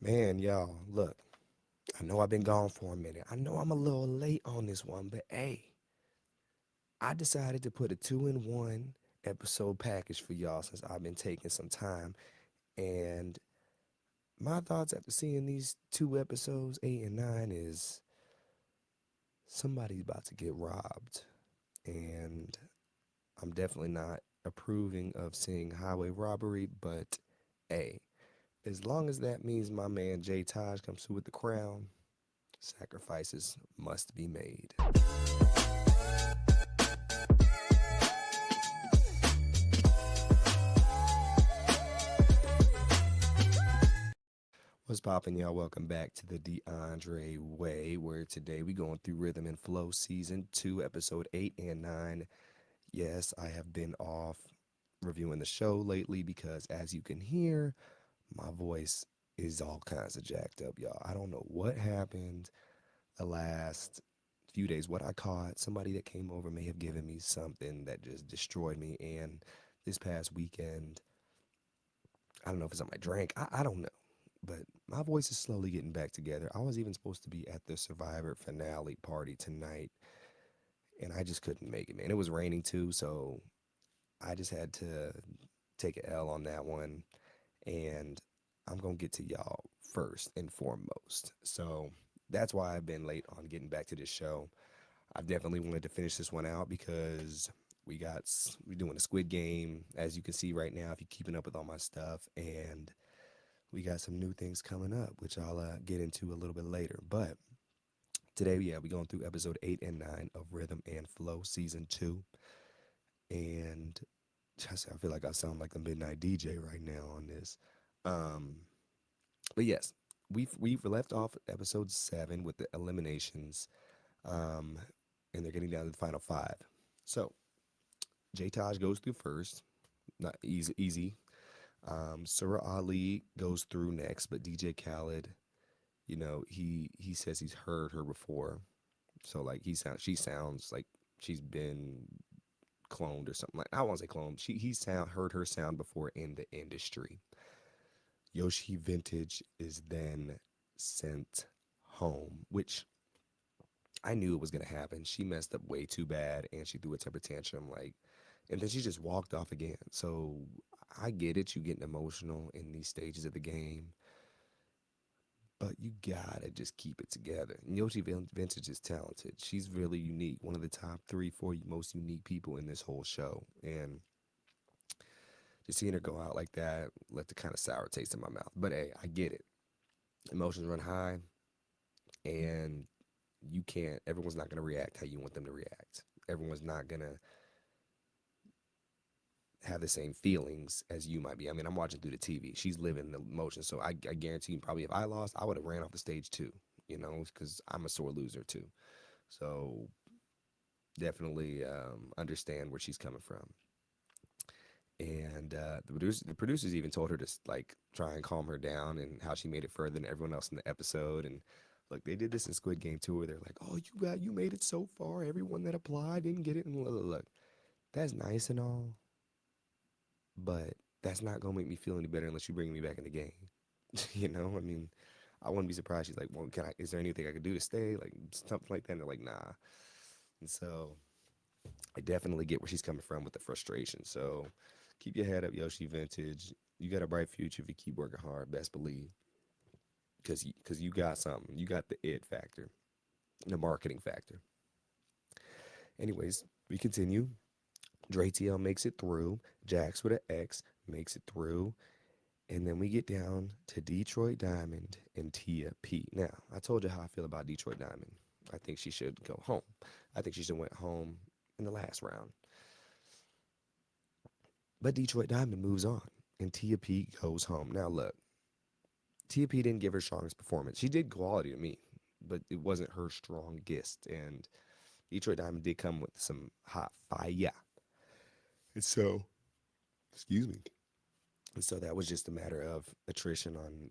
Man, y'all, look, I know I've been gone for a minute. I know I'm a little late on this one, but hey, I decided to put a two-in-one episode package for y'all since I've been taking some time. And my thoughts after seeing these two episodes, 8 and 9, is somebody's about to get robbed. And I'm definitely not approving of seeing highway robbery, but hey, as long as that means my man Jay Taj comes through with the crown, sacrifices must be made. What's poppin', y'all? Welcome back to the DeAndre Way, where today we going through Rhythm and Flow Season 2, Episode 8 and 9. Yes, I have been off reviewing the show lately because, as you can hear, my voice is all kinds of jacked up, y'all. I don't know what happened the last few days. What I caught, somebody that came over may have given me something that just destroyed me. And this past weekend, I don't know if it's on my drink. I don't know. But my voice is slowly getting back together. I was even supposed to be at the Survivor finale party tonight, and I just couldn't make it, man. It was raining too, so I just had to take a L on that one. And I'm going to get to y'all first and foremost. So that's why I've been late on getting back to this show. I definitely wanted to finish this one out because we're doing a Squid Game, as you can see right now if you're keeping up with all my stuff, and we got some new things coming up, which I'll get into a little bit later. But today, yeah, we're going through episode 8 and 9 of Rhythm and Flow season 2, and I feel like I sound like a midnight DJ right now on this. Um, but yes, we've left off episode 7 with the eliminations, um, and they're getting down to the final 5. So J Taj goes through first, not easy. Surah Ali goes through next, but DJ Khaled, he says he's heard her before, so like she sounds like she's been cloned or something. Like, I won't say cloned. He sound heard her sound before in the industry. Yoshi Vintage is then sent home, which I knew it was gonna happen. She messed up way too bad, and she threw a temper tantrum, like, and then she just walked off again. So I get it, you getting emotional in these stages of the game, but you gotta just keep it together. And Vintage is talented. She's really unique, one of the top 3, 4 most unique people in this whole show, and just seeing her go out like that left a kind of sour taste in my mouth. But hey, I get it. Emotions run high, and you can't. Everyone's not gonna react how you want them to react. Everyone's not gonna have the same feelings as you might be. I mean, I'm watching through the TV. She's living the emotion, so I guarantee you, probably if I lost, I would have ran off the stage too. Because I'm a sore loser too. So definitely understand where she's coming from. And the producers even told her to like try and calm her down, and how she made it further than everyone else in the episode. And look, they did this in Squid Game too, where they're like, "Oh, you made it so far. Everyone that applied didn't get it." And look, that's nice and all, but that's not gonna make me feel any better unless you bring me back in the game. I mean, I wouldn't be surprised. She's like, "Well, can I? Is there anything I could do to stay?" Like something like that. And they're like, "Nah." And so I definitely get where she's coming from with the frustration. So keep your head up, Yoshi Vintage. You got a bright future if you keep working hard. Best believe, because you got something. You got the it factor, the marketing factor. Anyways, we continue. Dre TL makes it through. Jax with an X makes it through. And then we get down to Detroit Diamond and Tia P. Now, I told you how I feel about Detroit Diamond. I think she should go home. I think she should went home in the last round. But Detroit Diamond moves on, and Tia P goes home. Now, look, Tia P didn't give her strongest performance. She did quality to me, but it wasn't her strongest. And Detroit Diamond did come with some hot fire. And so, excuse me. And so that was just a matter of attrition on,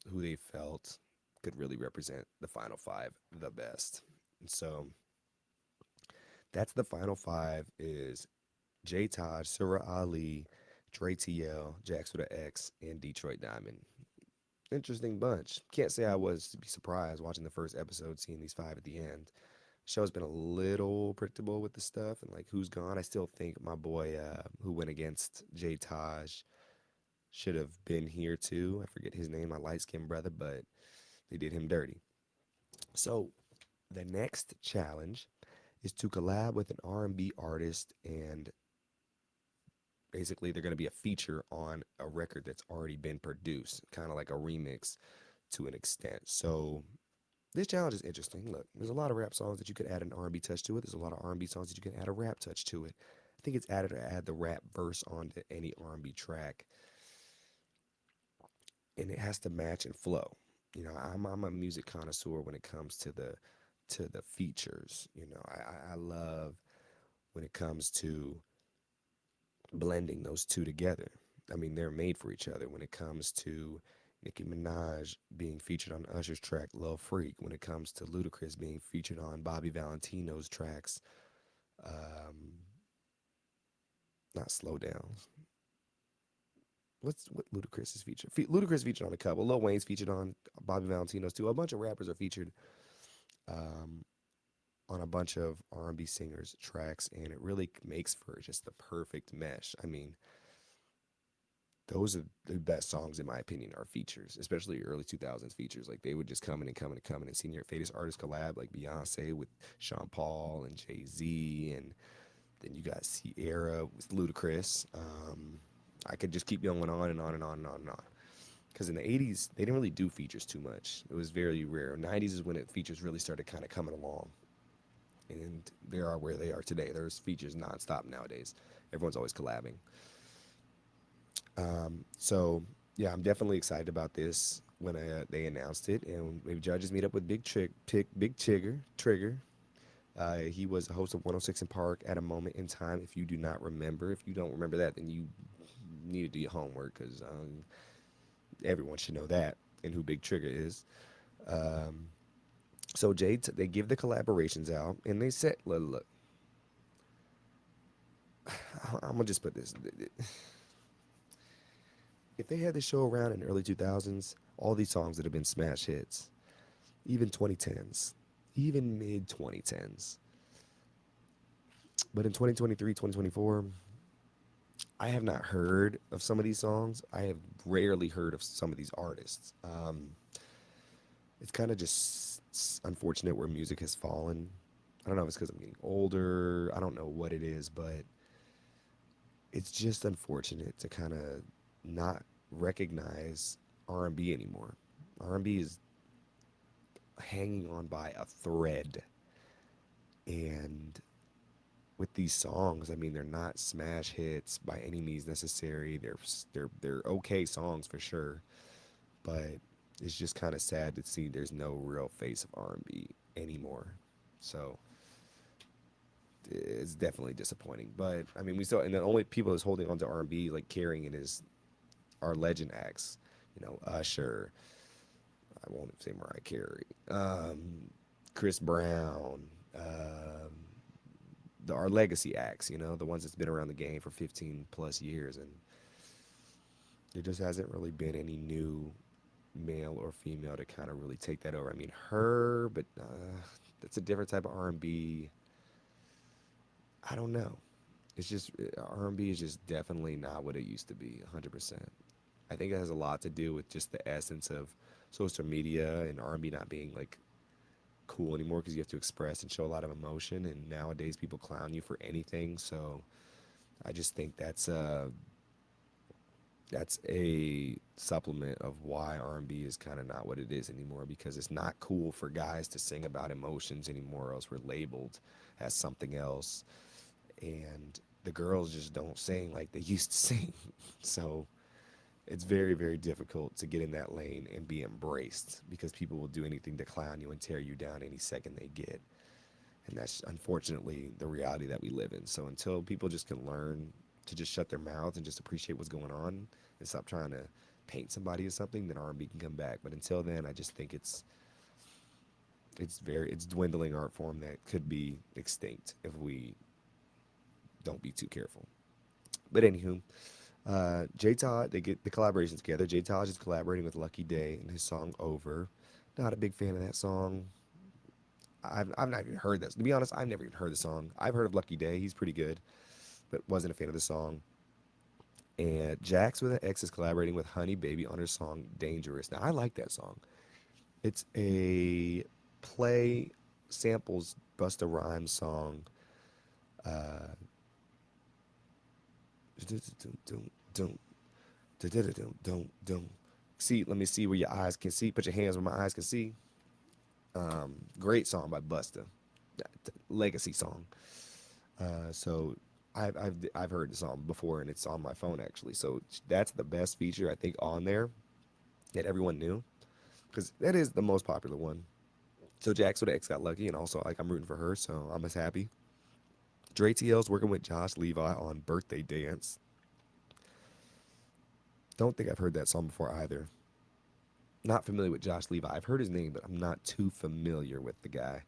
who they felt could really represent the final 5 the best. And so that's the final 5 is J Todd, Surah Ali, Dre TL, Jax with an X, and Detroit Diamond. interesting bunch. Can't say I was to be surprised watching the first episode, seeing these five at the end. Show's been a little predictable with the stuff and like who's gone. I still think my boy who went against J Taj should have been here too. I forget his name, my light skinned brother, but they did him dirty. So the next challenge is to collab with an R&B artist, and basically they're going to be a feature on a record that's already been produced, kind of like a remix to an extent. So this challenge is interesting. Look, there's a lot of rap songs that you could add an R&B touch to it. There's a lot of R&B songs that you can add a rap touch to it. I think it's added to add the rap verse onto any R&B track, and it has to match and flow. You know, I'm a music connoisseur when it comes to the features. You know, I love when it comes to blending those two together. I mean, they're made for each other when it comes to Nicki Minaj being featured on Usher's track Lil Freak, when it comes to Ludacris being featured on Bobby Valentino's tracks, um, not Slow Down. What Ludacris is featured? Ludacris featured on a couple. Lil Wayne's featured on Bobby Valentino's too. A bunch of rappers are featured um, on a bunch of R&B singers' tracks, and it really makes for just the perfect mesh. I mean, those are the best songs in my opinion are features, especially early 2000s features. Like they would just come in and come in and come in and see your famous artist collab like Beyonce with Sean Paul and Jay-Z, and then you got Sierra with Ludacris. I could just keep going on and on and on and on and on. Because in the 80s, they didn't really do features too much. It was very rare. 90s is when features really started kind of coming along. And they are where they are today. There's features nonstop nowadays. Everyone's always collabing. So yeah, I'm definitely excited about this when they announced it, and maybe judges meet up with Big Trigger. He was the host of 106 in Park at a moment in time. If you do not remember, if you don't remember that, then you need to do your homework because everyone should know that and who Big Trigger is. Um, so they give the collaborations out, and they said, look, I'm gonna just put this: if they had this show around in the early 2000s, all these songs would have been smash hits, even 2010s, even mid 2010s. But in 2023, 2024, I have not heard of some of these songs. I have rarely heard of some of these artists. It's kind of just unfortunate where music has fallen. I don't know if it's because I'm getting older. I don't know what it is, but it's just unfortunate to kind of not recognize R&B anymore. R&B is hanging on by a thread, and with these songs, I mean, they're not smash hits by any means necessary. They're okay songs for sure, but it's just kind of sad to see there's no real face of R&B anymore. So it's definitely disappointing. But I mean, we still, and the only people that's holding on to R&B like carrying it is our legend acts. You know, Usher. I won't say Mariah Carey. Chris Brown. Our legacy acts. You know, the ones that's been around the game for 15 plus years, and there just hasn't really been any new male or female to kind of really take that over. I mean, her, but that's a different type of R&B. I don't know. It's just R&B is just definitely not what it used to be. 100%. I think it has a lot to do with just the essence of social media and R&B not being like cool anymore because you have to express and show a lot of emotion. And nowadays people clown you for anything. So I just think that's a supplement of why R&B is kind of not what it is anymore, because it's not cool for guys to sing about emotions anymore, else we're labeled as something else, and the girls just don't sing like they used to sing. So it's very, very difficult to get in that lane and be embraced because people will do anything to clown you and tear you down any second they get. And that's unfortunately the reality that we live in. So until people just can learn to just shut their mouths and just appreciate what's going on and stop trying to paint somebody as something, then R&B can come back. But until then, I just think it's dwindling art form that could be extinct if we don't be too careful. But anywho, J Todd, they get the collaboration together. J Todd is collaborating with Lucky Day in his song Over. Not a big fan of that song. I've not even heard this. To be honest, I've never even heard the song. I've heard of Lucky Day. He's pretty good, but wasn't a fan of the song. And Jax with an X is collaborating with Honey Baby on her song Dangerous. Now, I like that song. It's a play samples Busta Rhymes song. Uh, don't. See, let me see where your eyes can see. Put your hands where my eyes can see. Great song by Busta. Legacy song. So I've heard the song before and it's on my phone actually. So that's the best feature I think on there that everyone knew because that is the most popular one. So Jax with X got lucky and also like I'm rooting for her, so I'm as happy. Dre TL's working with Josh Levi on Birthday Dance. Don't think I've heard that song before either. Not familiar with Josh Levi. I've heard his name, but I'm not too familiar with the guy.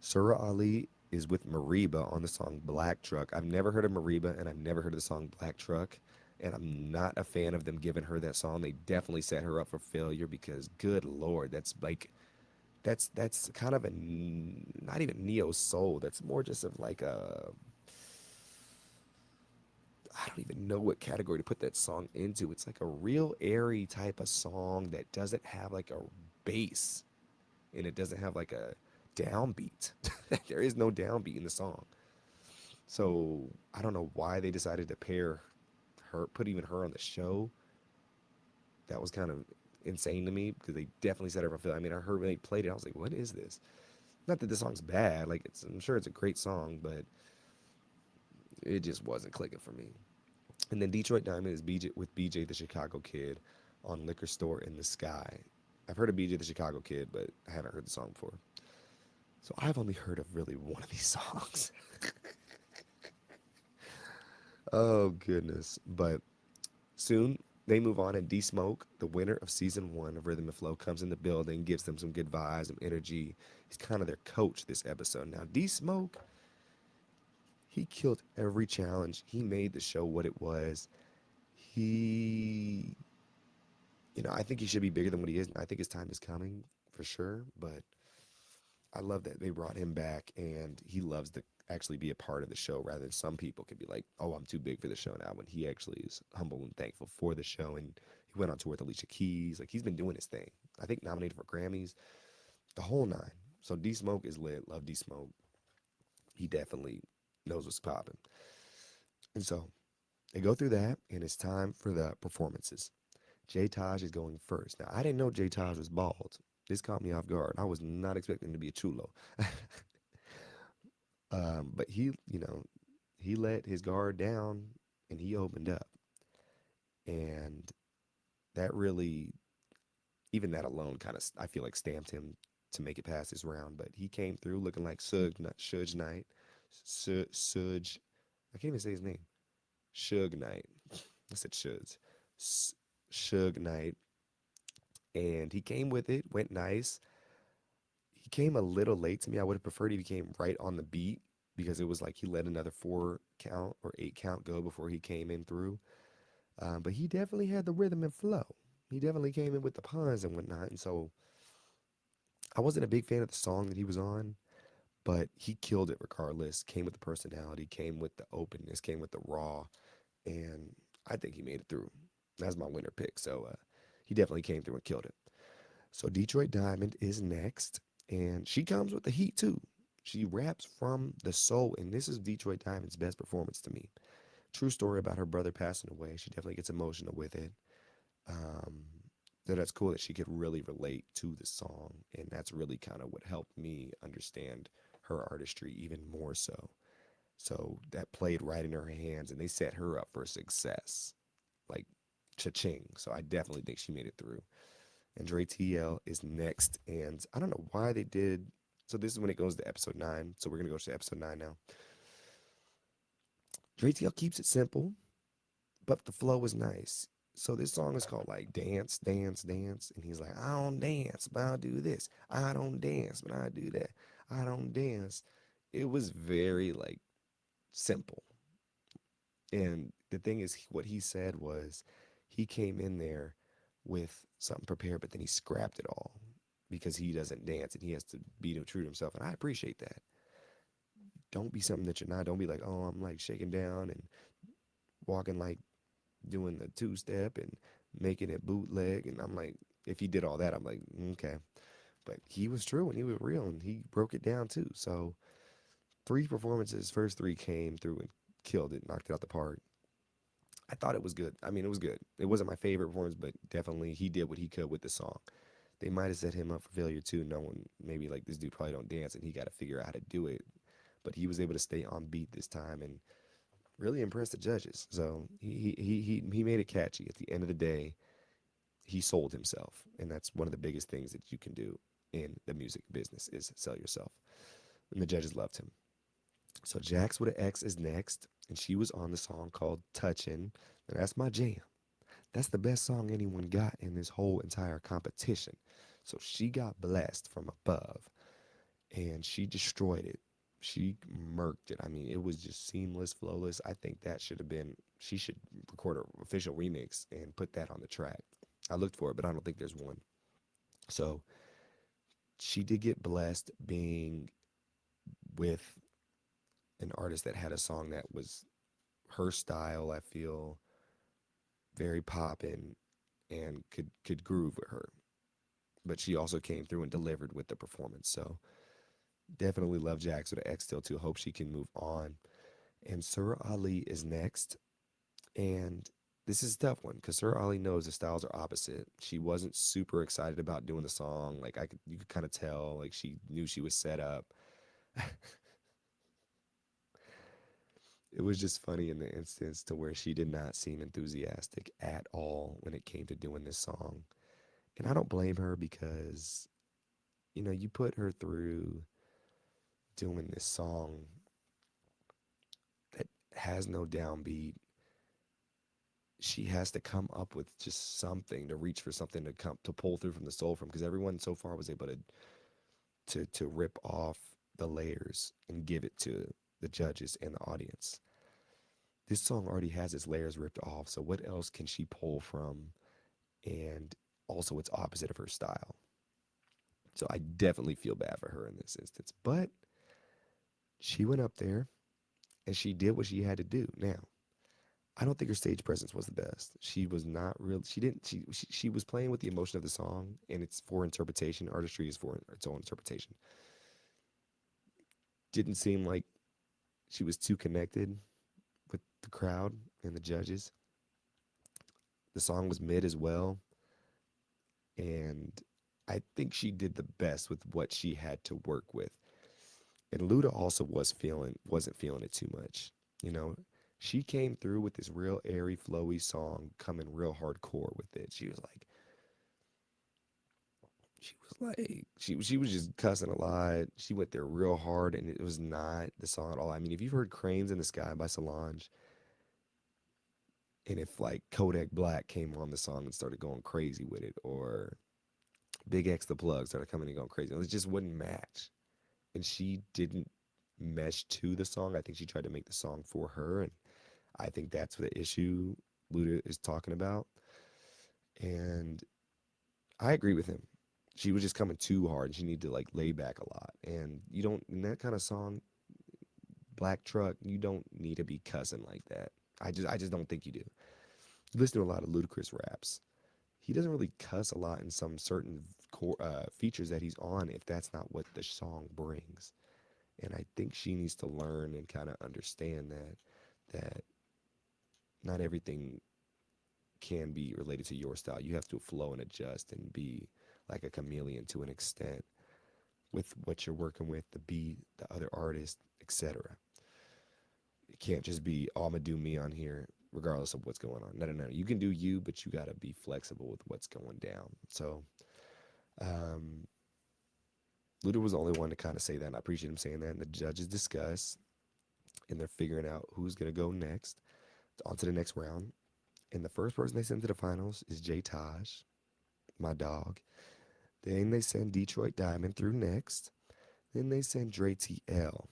Surah Ali is with Mariba on the song Black Truck. I've never heard of Mariba and I've never heard of the song Black Truck. And I'm not a fan of them giving her that song. They definitely set her up for failure because, good lord, that's like that's kind of a not even neo soul. That's more just of like a I don't even know what category to put that song into. It's like a real airy type of song that doesn't have like a bass and it doesn't have like a downbeat. There is no downbeat in the song. So I don't know why they decided to pair her, put even her on the show. That was kind of insane to me because they definitely set her up. I mean, I heard when they played it, I was like, "What is this?" Not that the song's bad. Like, I'm sure it's a great song, but it just wasn't clicking for me. And then Detroit Diamond is BJ with BJ the Chicago Kid on Liquor Store in the Sky. I've heard of BJ the Chicago Kid, but I haven't heard the song before. So I've only heard of really one of these songs. Oh goodness. But soon they move on and D Smoke, the winner of season one of Rhythm and Flow, comes in the building, gives them some good vibes, some energy. He's kind of their coach this episode. Now D Smoke, he killed every challenge. He made the show what it was. He, I think he should be bigger than what he is. I think his time is coming for sure. But I love that they brought him back and he loves to actually be a part of the show rather than some people can be like, oh, I'm too big for the show now, when he actually is humble and thankful for the show. And he went on tour with Alicia Keys. Like, he's been doing his thing. I think nominated for Grammys, the whole nine. So D Smoke is lit. Love D Smoke. He definitely knows what's popping. And so they go through that, and it's time for the performances. J Taj is going first. Now, I didn't know J Taj was bald. This caught me off guard. I was not expecting him to be a chulo. But he let his guard down and he opened up. And that really, even that alone, kind of, I feel like stamped him to make it past this round. But he came through looking like Suge Knight. Suge, I can't even say his name. Suge Knight. I said Suge. Suge Knight. And he came with it, went nice. He came a little late to me. I would have preferred he came right on the beat because it was like he let another 4 count or 8 count go before he came in through. But he definitely had the rhythm and flow. He definitely came in with the puns and whatnot. And so I wasn't a big fan of the song that he was on, but he killed it regardless. Came with the personality, came with the openness, came with the raw. And I think he made it through. That's my winner pick. So he definitely came through and killed it. So Detroit Diamond is next. And she comes with the heat too. She raps from the soul. And this is Detroit Diamond's best performance to me. True story about her brother passing away. She definitely gets emotional with it. Um, so that's cool that she could really relate to the song, and that's really kind of what helped me understand her artistry even more so. So that played right in her hands, and they set her up for success, like cha-ching. So I definitely think she made it through. And Dre TL is next, and I don't know why they did. So this is when it goes to episode 9. So we're gonna go to episode 9 now. Dre TL keeps it simple, but the flow is nice. So this song is called like Dance, Dance, Dance. And he's like, I don't dance, but I'll do this. I don't dance, but I do that. I don't dance. It was very like simple. And the thing is, what he said was he came in there with something prepared, but then he scrapped it all because he doesn't dance and he has to be true to himself. And I appreciate that. Don't be something that you're not. Don't be like, oh, I'm like shaking down and walking like doing the two step and making it bootleg. And I'm like, if he did all that, I'm like, okay. But he was true and he was real and he broke it down too. So three performances, first three came through and killed it, knocked it out the park. I thought it was good. I mean, it was good. It wasn't my favorite performance, but definitely he did what he could with the song. They might have set him up for failure too, knowing maybe like this dude probably don't dance and he got to figure out how to do it. But he was able to stay on beat this time and really impressed the judges. So he made it catchy. At the end of the day, he sold himself, and that's one of the biggest things that you can do in the music business is sell yourself. And the judges loved him. So Jax with an X is next, and she was on the song called Touchin', and that's my jam. That's the best song anyone got in this whole entire competition. So she got blessed from above, and she destroyed it. She murked it. I mean, it was just seamless, flawless. I think that should have been, she should record an official remix and put that on the track. I looked for it, but I don't think there's one. So she did get blessed being with an artist that had a song that was her style, I feel, very poppin' and could groove with her. But she also came through and delivered with the performance. So definitely love Jax with an X still too. Hope she can move on. And Sir Ali is next. And this is a tough one because Sir Ali knows the styles are opposite. She wasn't super excited about doing the song. Like you could kind of tell, like she knew she was set up. It was just funny in the instance to where she did not seem enthusiastic at all when it came to doing this song. And I don't blame her because, you put her through doing this song that has no downbeat. She has to come up with just something to reach for something to come to pull through from the soul from because everyone so far was able to rip off the layers and give it to the judges and the audience. This song already has its layers ripped off, so what else can she pull from? And also, it's opposite of her style. So I definitely feel bad for her in this instance. But she went up there and she did what she had to do. Now, I don't think her stage presence was the best. She was not real. She didn't. She was playing with the emotion of the song, and it's for interpretation. Artistry is for its own interpretation. Didn't seem like she was too connected with the crowd and the judges. The song was mid as well, and I think she did the best with what she had to work with. And Luda also wasn't feeling it too much. You know, she came through with this real airy, flowy song, coming real hardcore with it. She was just cussing a lot. She went there real hard, and it was not the song at all. I mean, if you've heard "Cranes in the Sky" by Solange, and if like Kodak Black came on the song and started going crazy with it, or Big X the Plug started coming and going crazy, it just wouldn't match. And she didn't mesh to the song. I think she tried to make the song for her, and I think that's the issue Luda is talking about. And I agree with him. She was just coming too hard, and she needed to like lay back a lot. And you don't in that kind of song, Black Truck, you don't need to be cussing like that. I just don't think you do. You listen to a lot of Ludacris raps. He doesn't really cuss a lot in some certain features that he's on if that's not what the song brings. And I think she needs to learn and kind of understand that not everything can be related to your style. You have to flow and adjust and be like a chameleon to an extent with what you're working with, the beat, the other artist, etc. It can't just be, oh, I'm gonna do me on here, regardless of what's going on. No, no, no. You can do you, but you gotta be flexible with what's going down. So, um, Luda was the only one to kind of say that, and I appreciate him saying that. And the judges discuss, and they're figuring out who's gonna go next, on to the next round. And the first person they send to the finals is Jay Taj, my dog. Then they send Detroit Diamond through next. Then they send Dre TL.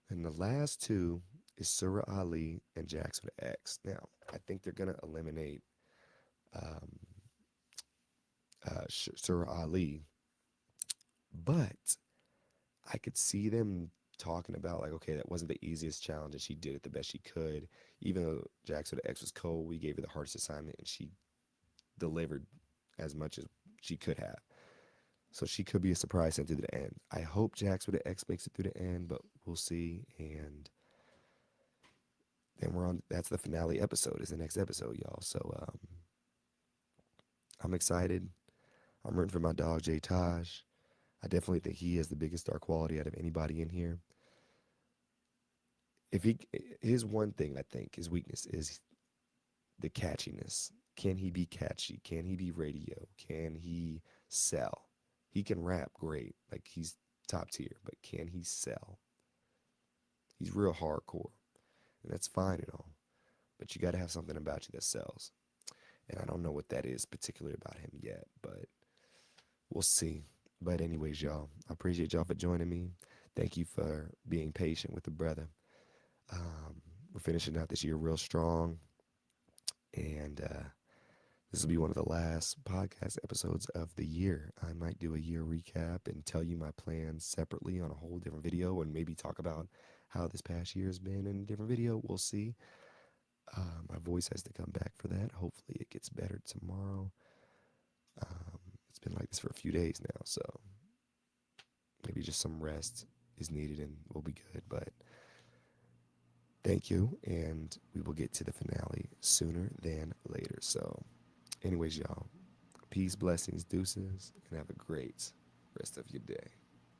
And the last two is Surah Ali and Jax with an X. Now, I think they're gonna eliminate um, Surah Ali, but I could see them talking about like, okay, that wasn't the easiest challenge, and she did it the best she could. Even though Jax with an X was cold, we gave her the hardest assignment, and she delivered as much as she could have. So she could be a surprise and through the end. I hope Jax with an X makes it through the end, but we'll see. And then we're on. That's the finale episode. Is the next episode, y'all. So I'm excited. I'm rooting for my dog Jay Taj. I definitely think he has the biggest star quality out of anybody in here. If he, his one thing I think his weakness is the catchiness. Can he be catchy? Can he be radio? Can he sell? He can rap great, like he's top tier, but can he sell? He's real hardcore, and that's fine and all. But you got to have something about you that sells. And I don't know what that is particularly about him yet, but we'll see. But anyways, y'all, I appreciate y'all for joining me. Thank you for being patient with the brother. We're finishing out this year real strong, and this will be one of the last podcast episodes of the year. I might do a year recap and tell you my plans separately on a whole different video, and maybe talk about how this past year has been in a different video. We'll see. My voice has to come back for that. Hopefully, it gets better tomorrow. It's been like this for a few days now, so maybe just some rest is needed and we'll be good. But thank you, and we will get to the finale sooner than later. So, anyways, y'all, peace, blessings, deuces, and have a great rest of your day.